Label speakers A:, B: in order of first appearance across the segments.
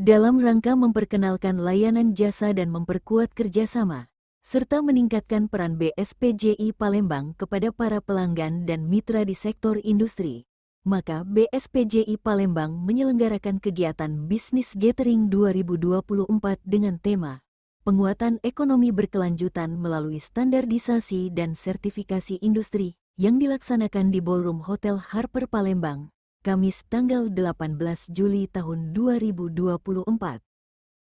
A: dalam rangka memperkenalkan layanan jasa dan memperkuat kerjasama, serta meningkatkan peran BSPJI Palembang kepada para pelanggan dan mitra di sektor industri. Maka BSPJI Palembang menyelenggarakan kegiatan Bisnis Gathering 2024 dengan tema Penguatan Ekonomi Berkelanjutan melalui Standarisasi dan Sertifikasi Industri yang dilaksanakan di Ballroom Hotel Harper Palembang, Kamis tanggal 18 Juli tahun 2024.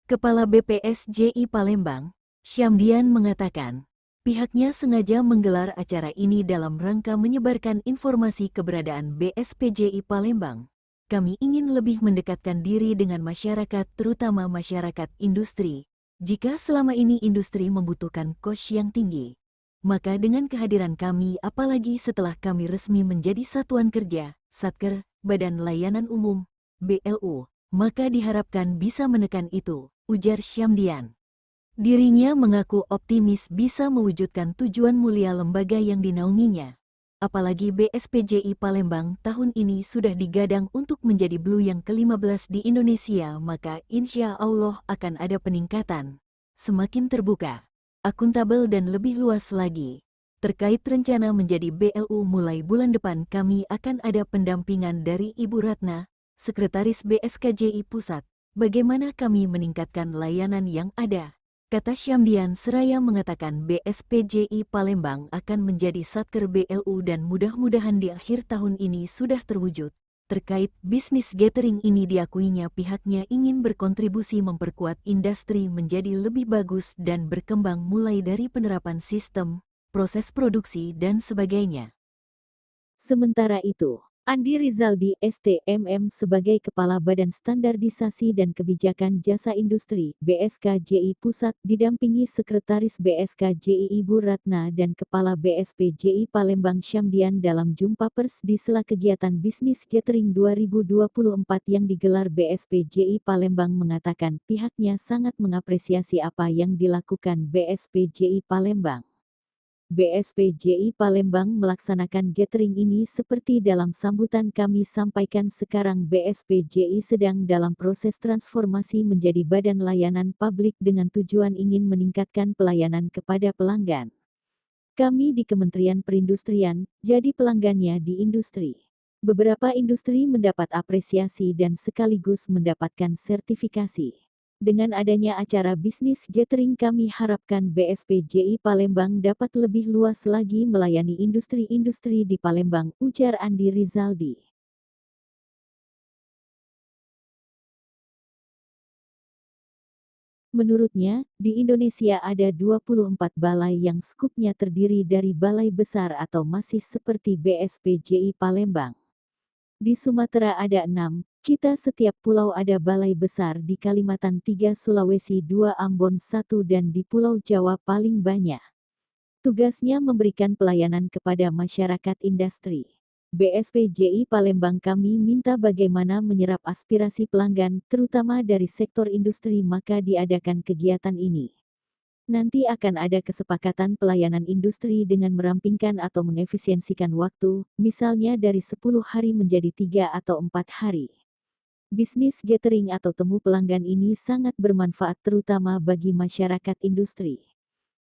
A: Kepala BPSJI Palembang, Syamdian mengatakan, pihaknya sengaja menggelar acara ini dalam rangka menyebarkan informasi keberadaan BSPJI Palembang. Kami ingin lebih mendekatkan diri dengan masyarakat, terutama masyarakat industri. Jika selama ini industri membutuhkan kos yang tinggi, maka dengan kehadiran kami, apalagi setelah kami resmi menjadi Satuan Kerja, Satker, Badan Layanan Umum, BLU, maka diharapkan bisa menekan itu, ujar Syamdian. Dirinya mengaku optimis bisa mewujudkan tujuan mulia lembaga yang dinaunginya. Apalagi BSPJI Palembang tahun ini sudah digadang untuk menjadi Blue yang ke-15 di Indonesia, maka insya Allah akan ada peningkatan. Semakin terbuka, akuntabel dan lebih luas lagi. Terkait rencana menjadi BLU mulai bulan depan, kami akan ada pendampingan dari Ibu Ratna, Sekretaris BSKJI Pusat, bagaimana kami meningkatkan layanan yang ada. Kata Syamdian seraya mengatakan BSPJI Palembang akan menjadi Satker BLU dan mudah-mudahan di akhir tahun ini sudah terwujud. Terkait bisnis gathering ini, diakuinya pihaknya ingin berkontribusi memperkuat industri menjadi lebih bagus dan berkembang mulai dari penerapan sistem, proses produksi dan sebagainya.
B: Sementara itu, Andi Rizaldi STMM sebagai Kepala Badan Standarisasi dan Kebijakan Jasa Industri BSKJI Pusat didampingi Sekretaris BSKJI Ibu Ratna dan Kepala BSPJI Palembang Syamdian dalam jumpa pers di sela kegiatan Bisnis Gathering 2024 yang digelar BSPJI Palembang mengatakan pihaknya sangat mengapresiasi apa yang dilakukan BSPJI Palembang. BSPJI Palembang melaksanakan gathering ini seperti dalam sambutan kami sampaikan, sekarang BSPJI sedang dalam proses transformasi menjadi badan layanan publik dengan tujuan ingin meningkatkan pelayanan kepada pelanggan. Kami di Kementerian Perindustrian, jadi pelanggannya di industri. Beberapa industri mendapat apresiasi dan sekaligus mendapatkan sertifikasi. Dengan adanya acara bisnis gathering, kami harapkan BSPJI Palembang dapat lebih luas lagi melayani industri-industri di Palembang, ujar Andi Rizaldi. Menurutnya, di Indonesia ada 24 balai yang skupnya terdiri dari balai besar atau masih seperti BSPJI Palembang. Di Sumatera ada 6, kita setiap pulau ada balai besar, di Kalimantan 3, Sulawesi 2, Ambon 1 dan di Pulau Jawa paling banyak. Tugasnya memberikan pelayanan kepada masyarakat industri. BSPJI Palembang kami minta bagaimana menyerap aspirasi pelanggan, terutama dari sektor industri, maka diadakan kegiatan ini. Nanti akan ada kesepakatan pelayanan industri dengan merampingkan atau mengefisiensikan waktu, misalnya dari 10 hari menjadi 3 atau 4 hari. Bisnis gathering atau temu pelanggan ini sangat bermanfaat terutama bagi masyarakat industri.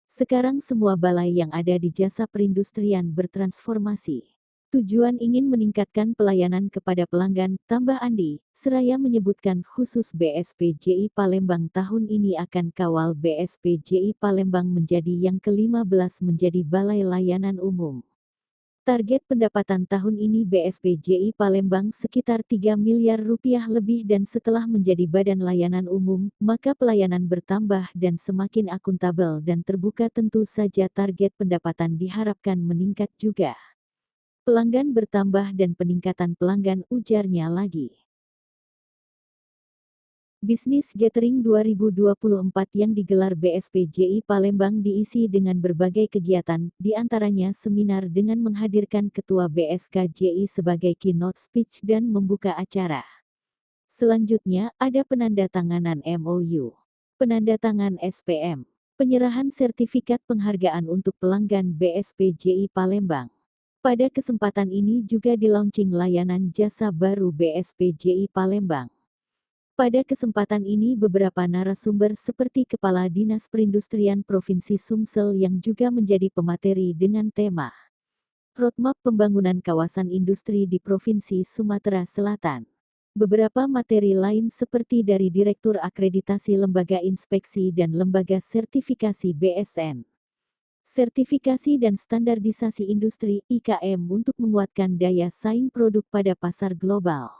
B: Sekarang semua balai yang ada di jasa perindustrian bertransformasi. Tujuan ingin meningkatkan pelayanan kepada pelanggan, tambah Andi, seraya menyebutkan khusus BSPJI Palembang tahun ini akan kawal BSPJI Palembang menjadi yang ke-15 menjadi Balai Layanan Umum. Target pendapatan tahun ini BSPJI Palembang sekitar 3 miliar rupiah lebih, dan setelah menjadi badan layanan umum, maka pelayanan bertambah dan semakin akuntabel dan terbuka, tentu saja target pendapatan diharapkan meningkat juga. Pelanggan bertambah dan peningkatan pelanggan, ujarnya lagi. Bisnis Gathering 2024 yang digelar BSPJI Palembang diisi dengan berbagai kegiatan, diantaranya seminar dengan menghadirkan Ketua BSKJI sebagai keynote speech dan membuka acara. Selanjutnya, ada penandatanganan MOU, penandatangan SPM, penyerahan sertifikat penghargaan untuk pelanggan BSPJI Palembang. Pada kesempatan ini juga di-launching layanan jasa baru BSPJI Palembang. Pada kesempatan ini beberapa narasumber seperti Kepala Dinas Perindustrian Provinsi Sumsel yang juga menjadi pemateri dengan tema Roadmap Pembangunan Kawasan Industri di Provinsi Sumatera Selatan. Beberapa materi lain seperti dari Direktur Akreditasi Lembaga Inspeksi dan Lembaga Sertifikasi BSN. Sertifikasi dan Standarisasi Industri (IKM) untuk menguatkan daya saing produk pada pasar global.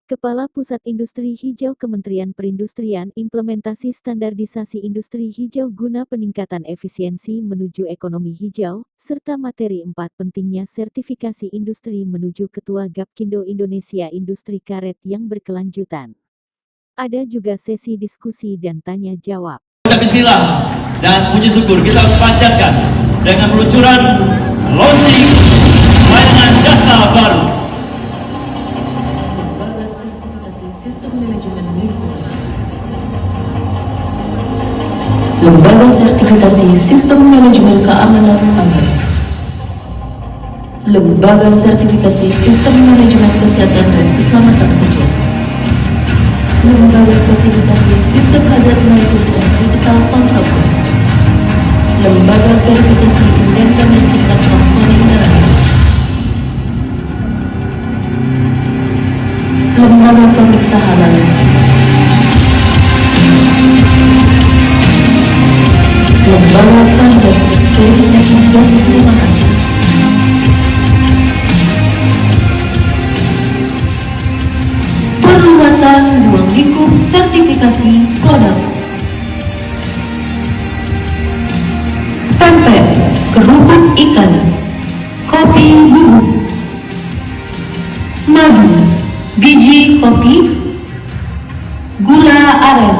B: Kepala Pusat Industri Hijau Kementerian Perindustrian implementasi standarisasi industri hijau guna peningkatan efisiensi menuju ekonomi hijau, serta materi 4 pentingnya sertifikasi industri menuju Ketua Gapkindo Indonesia Industri Karet yang berkelanjutan. Ada juga sesi diskusi dan tanya jawab.
C: Bismillah dan puji syukur kita panjatkan dengan peluncuran launching layanan jasa baru.
D: Lembaga Sertifikasi Sistem Manajemen Keamanan Pangan. Lembaga Sertifikasi Sistem Manajemen Kesehatan dan Keselamatan Kerja. Lembaga Sertifikasi Sistem Hazard Analysis dan Critical Control. Lembaga Verifikasi Independen Tingkat Komponen Darah. Lembaga Pemeriksa Halal. Lembaga Sanitasi Verifikasi Gases Rumah Kaca. Perluasan ruang lingkup sertifikasi produk. Pempek, kerupuk ikan, kopi bubuk, madu, biji kopi, gula aren,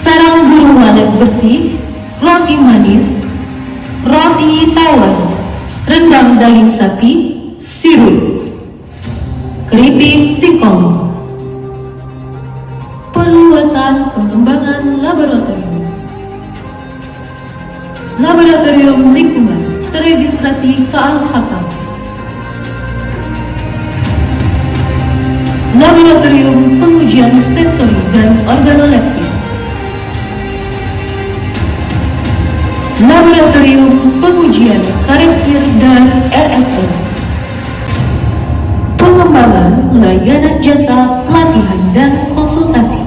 D: sarang burung walet bersih, roti manis, roti tawar, rendang daging sapi, sirup, keripik singkong. Perluasan pengembangan laboratorium. Laboratorium lingkungan teregistrasi KLHK. Laboratorium pengujian sensori dan organoleptik. Laboratorium pengujian kareksir dan RSS. Pengembangan layanan jasa pelatihan dan konsultasi.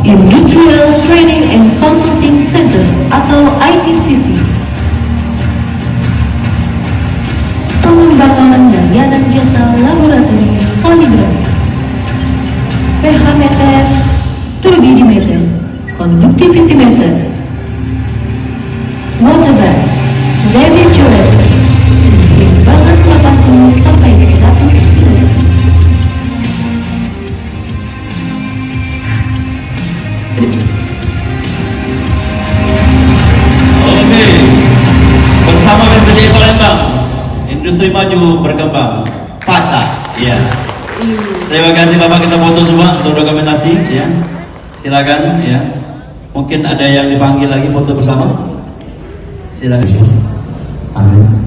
D: Industrial Training and Consulting Center atau ITCC. Pengembangan layanan jasa laboratorium kalibrasi. pH meter, turbidimeter, conductivity meter, water bag, refrigerator, timbangan 80 sampai 100 kg.
C: Oke, bersama BPJI Palembang, industri maju berkembang, PACA, ya. Terima kasih Bapak, kita foto semua untuk dokumentasi, ya. Silakan, ya. Mungkin ada yang dipanggil lagi foto bersama. Silakan.
E: Amin.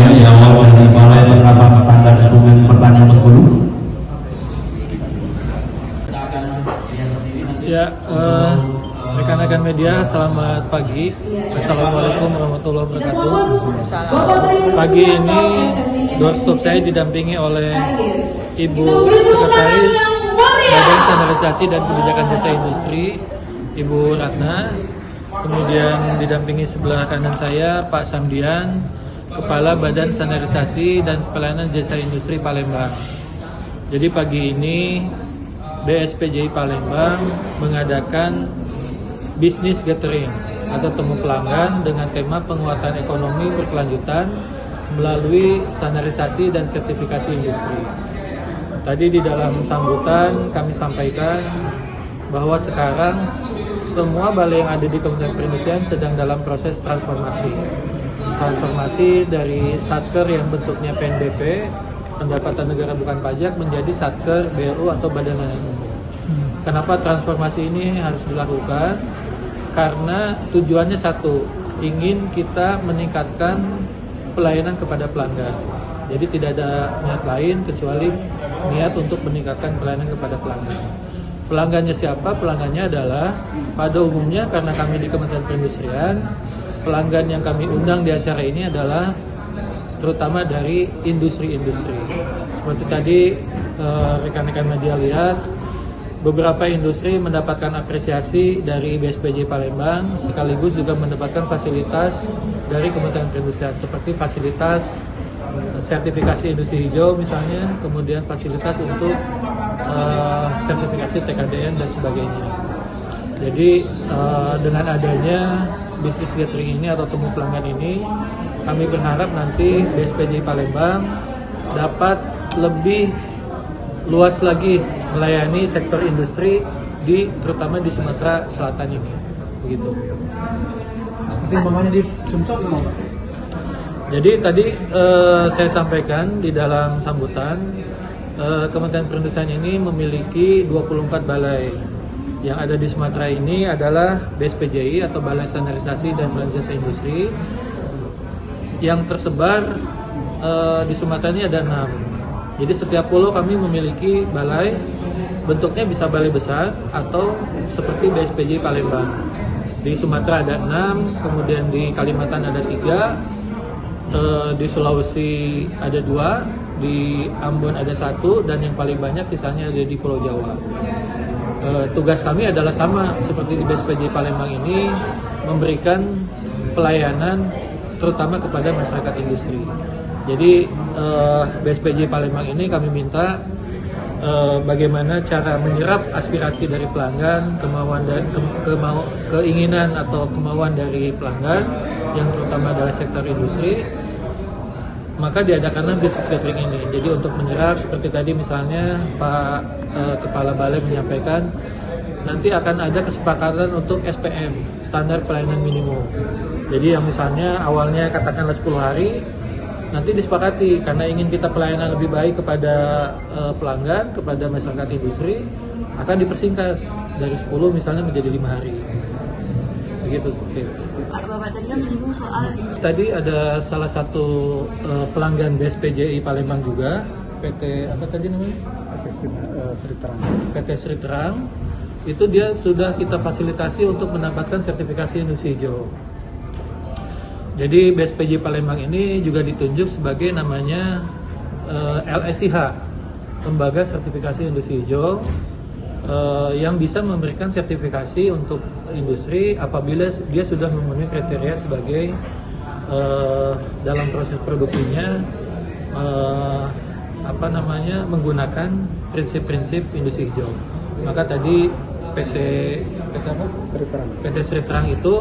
C: saya yang awal dari Balai Penerapan Standar Instrumen Pertanian Bengkulu.
E: Ya, rekan-rekan media, selamat pagi. Assalamualaikum warahmatullahi wabarakatuh. Pagi ini doorstop saya didampingi oleh Ibu Sekretaris Badan Standarisasi dan Kebijakan Jasa Industri, Ibu Ratna. Kemudian didampingi sebelah kanan saya Pak Samdian, Kepala Badan Standarisasi dan Pelayanan Jasa Industri Palembang. Jadi pagi ini BSPJI Palembang mengadakan bisnis gathering atau temu pelanggan dengan tema penguatan ekonomi berkelanjutan melalui standarisasi dan sertifikasi industri. Tadi di dalam sambutan kami sampaikan bahwa sekarang semua balai yang ada di Kementerian Perindustrian sedang dalam proses transformasi dari Satker yang bentuknya PNBP, pendapatan negara bukan pajak, menjadi Satker BLU atau Badan Layanan Umum. Kenapa transformasi ini harus dilakukan? Karena tujuannya satu, ingin kita meningkatkan pelayanan kepada pelanggan. Jadi tidak ada niat lain kecuali niat untuk meningkatkan pelayanan kepada pelanggan. Pelanggannya siapa? Pelanggannya adalah pada umumnya karena kami di Kementerian Perindustrian, pelanggan yang kami undang di acara ini adalah terutama dari industri-industri. Seperti tadi rekan-rekan media lihat, beberapa industri mendapatkan apresiasi dari BSPJI Palembang, sekaligus juga mendapatkan fasilitas dari Kementerian Perindustrian seperti fasilitas sertifikasi industri hijau misalnya, kemudian fasilitas untuk sertifikasi TKDN dan sebagainya. Jadi dengan adanya bisnis gathering ini atau temu pelanggan ini, kami berharap nanti BSPJI Palembang dapat lebih luas lagi melayani sektor industri terutama di Sumatera Selatan ini, begitu.
F: Pertimbangannya di Sumsel gimana?
E: Jadi tadi saya sampaikan di dalam sambutan, Kementerian Perindustrian ini memiliki 24 balai. Yang ada di Sumatera ini adalah BSPJI atau Balai Standarisasi dan Pelayanan Jasa Industri. Yang tersebar di Sumatera ini ada 6. Jadi setiap pulau kami memiliki balai, bentuknya bisa balai besar atau seperti BSPJI Palembang. Di Sumatera ada 6, kemudian di Kalimantan ada 3, di Sulawesi ada 2, di Ambon ada 1, dan yang paling banyak sisanya ada di Pulau Jawa. Tugas kami adalah sama seperti di BSPJI Palembang ini, memberikan pelayanan terutama kepada masyarakat industri. Jadi BSPJI Palembang ini kami minta bagaimana cara menyerap aspirasi dari pelanggan, kemauan dan keinginan atau kemauan dari pelanggan yang terutama adalah sektor industri, maka diadakanlah bisnis gathering ini. Jadi untuk menyerap seperti tadi misalnya Pak Kepala Balai menyampaikan nanti akan ada kesepakatan untuk SPM, standar pelayanan minimum. Jadi yang misalnya awalnya katakanlah 10 hari, nanti disepakati karena ingin kita pelayanan lebih baik kepada pelanggan, kepada masyarakat industri, akan dipersingkat dari 10 misalnya menjadi 5 hari. Begitu seperti itu.
G: Bapak tadi kan menyinggung soal
E: Tadi ada salah satu pelanggan BSPJI Palembang juga, PT apa tadi namanya? PT Sri Terang. Itu dia sudah kita fasilitasi untuk mendapatkan sertifikasi industri hijau. Jadi BSPJI Palembang ini juga ditunjuk sebagai namanya LSIH, Lembaga Sertifikasi Industri Hijau, yang bisa memberikan sertifikasi untuk industri apabila dia sudah memenuhi kriteria sebagai dalam proses produksinya menggunakan prinsip-prinsip industri hijau. Maka tadi PT Sri Terang itu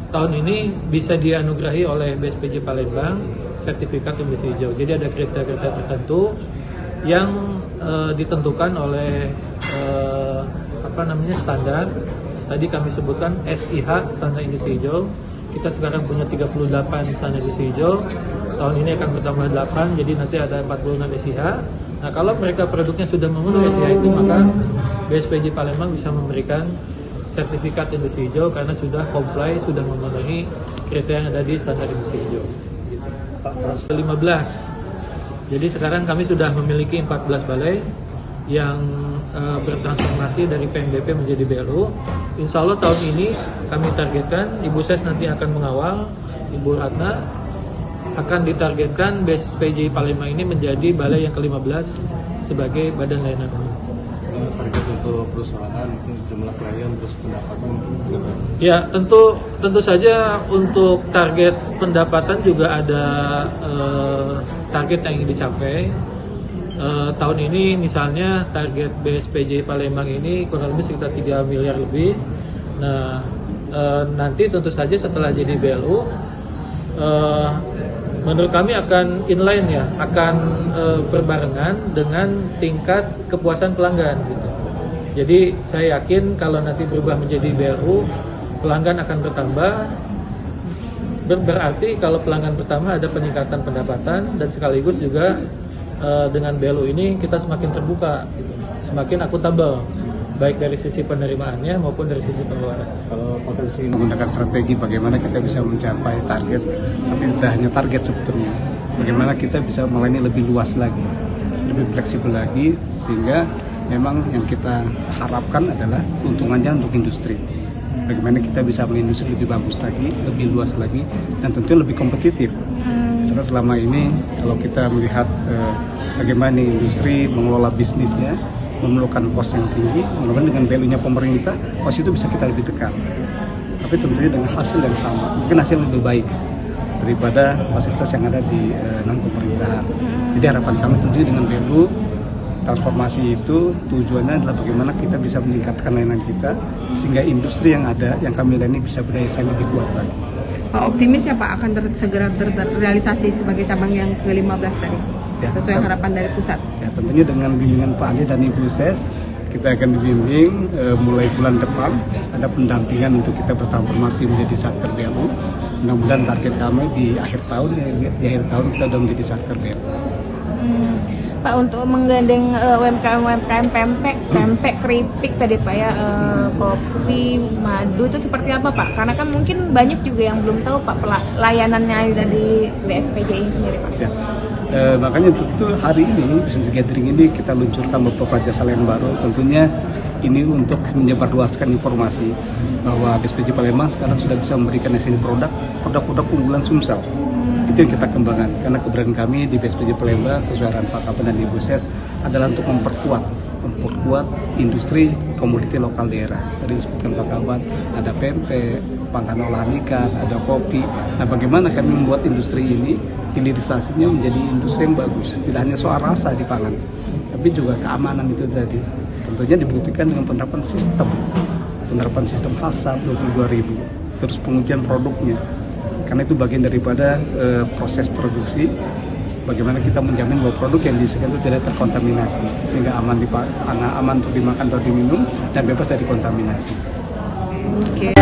E: tahun ini bisa dianugerahi oleh BSPJI Palembang sertifikat industri hijau. Jadi ada kriteria-kriteria tertentu yang ditentukan oleh standar. Tadi kami sebutkan SIH, standar industri hijau. Kita sekarang punya 38 standar industri hijau. Tahun ini akan bertambah 8, jadi nanti ada 46 SIH. Nah, kalau mereka produknya sudah memenuhi SIH itu, maka BSPJI Palembang bisa memberikan sertifikat industri hijau karena sudah comply, sudah memenuhi kriteria yang ada di standar industri hijau.
F: Pak terus?
E: 15. Jadi sekarang kami sudah memiliki 14 balai yang bertransformasi dari PNBP menjadi BLU. Insya Allah tahun ini kami targetkan, Ibu Ses nanti akan mengawal, Ibu Ratna akan ditargetkan BSPJI Palembang ini menjadi balai yang ke-15 sebagai badan layanan umum.
F: Target untuk perusahaan itu jumlah klien terus pendapatan berapa?
E: Ya, tentu saja untuk target pendapatan juga ada target yang ingin dicapai. Tahun ini misalnya target BSPJI Palembang ini kurang lebih sekitar 3 miliar lebih. Nah, nanti tentu saja setelah jadi BLU, menurut kami akan inline ya, akan berbarengan dengan tingkat kepuasan pelanggan gitu. Jadi saya yakin kalau nanti berubah menjadi BLU, pelanggan akan bertambah. Berarti kalau pelanggan pertama ada peningkatan pendapatan dan sekaligus juga dengan BLU ini kita semakin terbuka, gitu, semakin akuntabel, baik dari sisi penerimaannya maupun dari sisi pengeluaran.
F: Kalau potensi
H: Menggunakan strategi bagaimana kita bisa mencapai target, tapi tidak hanya target sebetulnya. Bagaimana kita bisa melayani lebih luas lagi, lebih fleksibel lagi, sehingga memang yang kita harapkan adalah keuntungannya untuk industri. Bagaimana kita bisa mengindustri lebih bagus lagi, lebih luas lagi, dan tentunya lebih kompetitif. Karena selama ini kalau kita melihat bagaimana industri mengelola bisnisnya, memerlukan kos yang tinggi, mudah-mudahan dengan value-nya pemerintah, kos itu bisa kita lebih tekan. Tapi tentunya dengan hasil yang sama, mungkin hasil lebih baik daripada fasilitas yang ada di non pemerintahan. Jadi harapan kami tentunya dengan BLU, transformasi itu tujuannya adalah bagaimana kita bisa meningkatkan layanan kita, sehingga industri yang ada, yang kami layani bisa berdaya saing lebih kuat lagi.
I: Optimis ya Pak akan segera terrealisasi sebagai cabang yang ke-15 tadi,
H: Ya,
I: sesuai harapan dari pusat.
H: Ya, tentunya dengan bimbingan Pak Ali dan Ibu Ses, kita akan dibimbing mulai bulan depan, ada pendampingan untuk kita bertransformasi menjadi satker BLU. Mudah-mudahan target kami di akhir tahun kita sudah menjadi satker BLU.
I: Pak, untuk menggandeng UMKM pempek, keripik tadi Pak ya, kopi, madu itu seperti apa Pak? Karena kan mungkin banyak juga yang belum tahu Pak layanannya ada di BSPJI sendiri Pak.
H: Ya. Makanya tentu hari ini Business Gathering ini kita luncurkan beberapa jasa lain baru. Tentunya ini untuk menyebarluaskan informasi bahwa BSPJI Palembang sekarang sudah bisa memberikan hasil produk unggulan Sumsel. Itu yang kita kembangkan, karena keberadaan kami di BSPJI Palembang sesuai arahan Pak Kapan dan Ibu Ses adalah untuk memperkuat industri komoditi lokal daerah. Tadi disebutkan Pak Kapan, ada pempek, pangan olahan ikan, ada kopi. Nah, bagaimana kami membuat industri ini hilirisasinya menjadi industri yang bagus, tidak hanya soal rasa di pangan, tapi juga keamanan itu tadi. Tentunya dibuktikan dengan penerapan sistem HACCP 22.000, terus pengujian produknya. Karena itu bagian daripada proses produksi, bagaimana kita menjamin bahwa produk yang disediakan itu tidak terkontaminasi, sehingga aman untuk dimakan atau diminum dan bebas dari kontaminasi.
I: Oke.